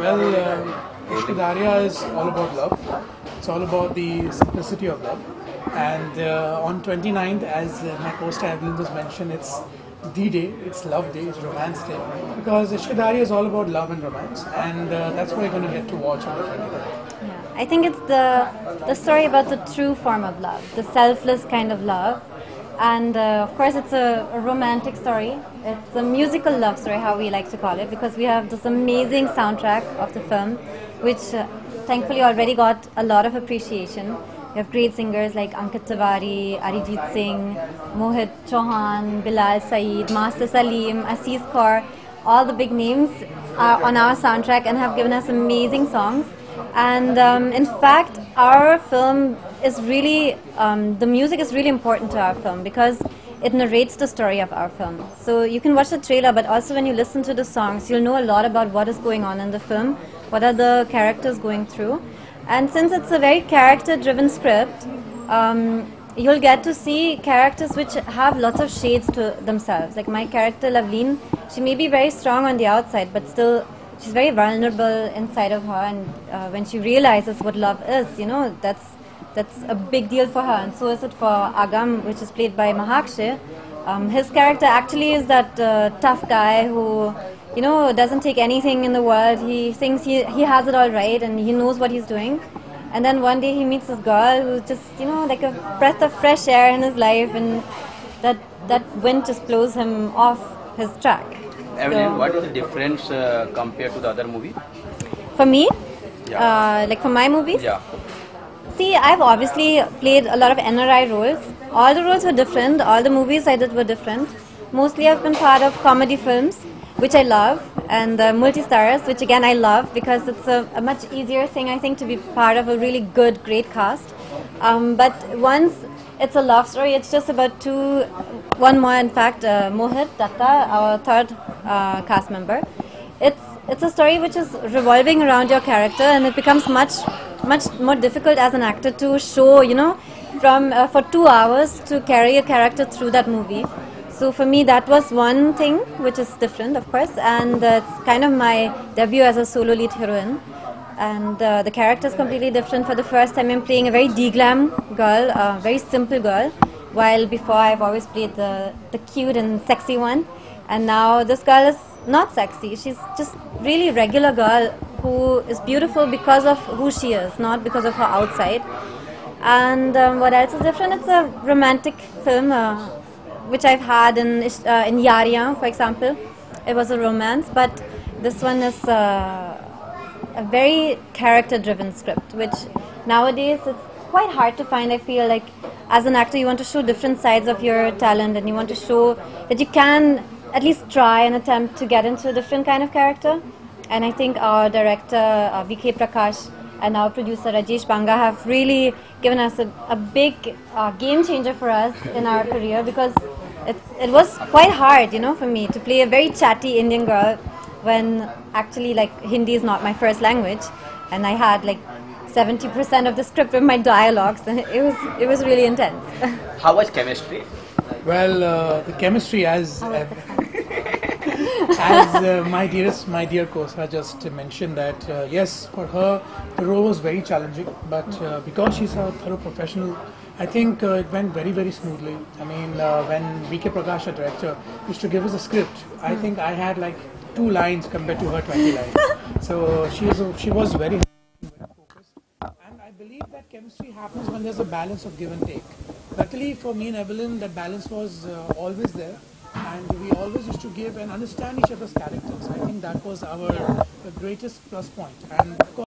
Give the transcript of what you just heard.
Well, ISHQEDARRIYAAN is all about love. It's all about the simplicity of love. And on 29th, as my co-star Evelyn just mentioned, it's the day, it's love day, it's romance day. Because ISHQEDARRIYAAN is all about love and romance. And that's what you're going to get to watch on the 29th. Yeah. I think it's the story about the true form of love, the selfless kind of love. And of course it's a romantic story. It's a musical love story, how we like to call it, because we have this amazing soundtrack of the film, which thankfully already got a lot of appreciation. We have great singers like Ankit Tiwari, Arijit Singh, Mohit Chauhan, Bilal Saeed, Master Salim, Aziz Kaur. All the big names are on our soundtrack and have given us amazing songs. And in fact, our film is really, the music is really important to our film because it narrates the story of our film. So you can watch the trailer, but also when you listen to the songs, you'll know a lot about what is going on in the film, what are the characters going through. And since it's a very character-driven script, you'll get to see characters which have lots of shades to themselves. Like my character, Evelyn, she may be very strong on the outside, but still she's very vulnerable inside of her, and when she realizes what love is, you know, that's a big deal for her, and so is it for Agam, which is played by Mahakshay. His character actually is that tough guy who, you know, doesn't take anything in the world. He thinks he has it all right and he knows what he's doing. And then one day he meets this girl who's just, you know, like a breath of fresh air in his life, and that wind just blows him off his track. Evelyn, so, what is the difference compared to the other movie? For me? Yeah. Like for my movies? Yeah. See, I've obviously played a lot of NRI roles. All the roles were different. All the movies I did were different. Mostly I've been part of comedy films, which I love, and multi-stars, which again I love because it's a much easier thing, I think, to be part of a really good, great cast. But once it's a love story, it's just about one more, in fact, Mohit Datta, our third cast member. It's a story which is revolving around your character, and it becomes much more difficult as an actor to show, you know, for 2 hours to carry a character through that movie. So for me, that was one thing which is different, of course, and it's kind of my debut as a solo lead heroine. And the character is completely different. For the first time, I'm playing a very de-glam girl, a very simple girl, while before I've always played the cute and sexy one. And now this girl is not sexy. She's just really regular girl who is beautiful because of who she is, not because of her outside. And what else is different? It's a romantic film, which I've had in ISHQEDARRIYAAN, for example. It was a romance, but this one is a very character-driven script, which nowadays it's quite hard to find. I feel like as an actor you want to show different sides of your talent, and you want to show that you can at least try and attempt to get into a different kind of character. And I think our director VK Prakash and our producer Rajesh Banga have really given us a big game changer for us in our career, because it was quite hard, you know, for me to play a very chatty Indian girl when actually, like, Hindi is not my first language, and I had like 70% of the script with my dialogues, and it was really intense. How was chemistry? Well, the chemistry, as my dear co-star just mentioned, that yes, for her the role was very challenging, but because she's a thorough professional, I think it went very, very smoothly. I mean, when VK Prakash, our director, used to give us a script, I think I had like 2 lines compared to her 20 lines. So she was very focused, and I believe that chemistry happens when there's a balance of give and take. Luckily for me and Evelyn, that balance was always there, and we always used to give and understand each other's characters. I think that was our greatest plus point. And of course,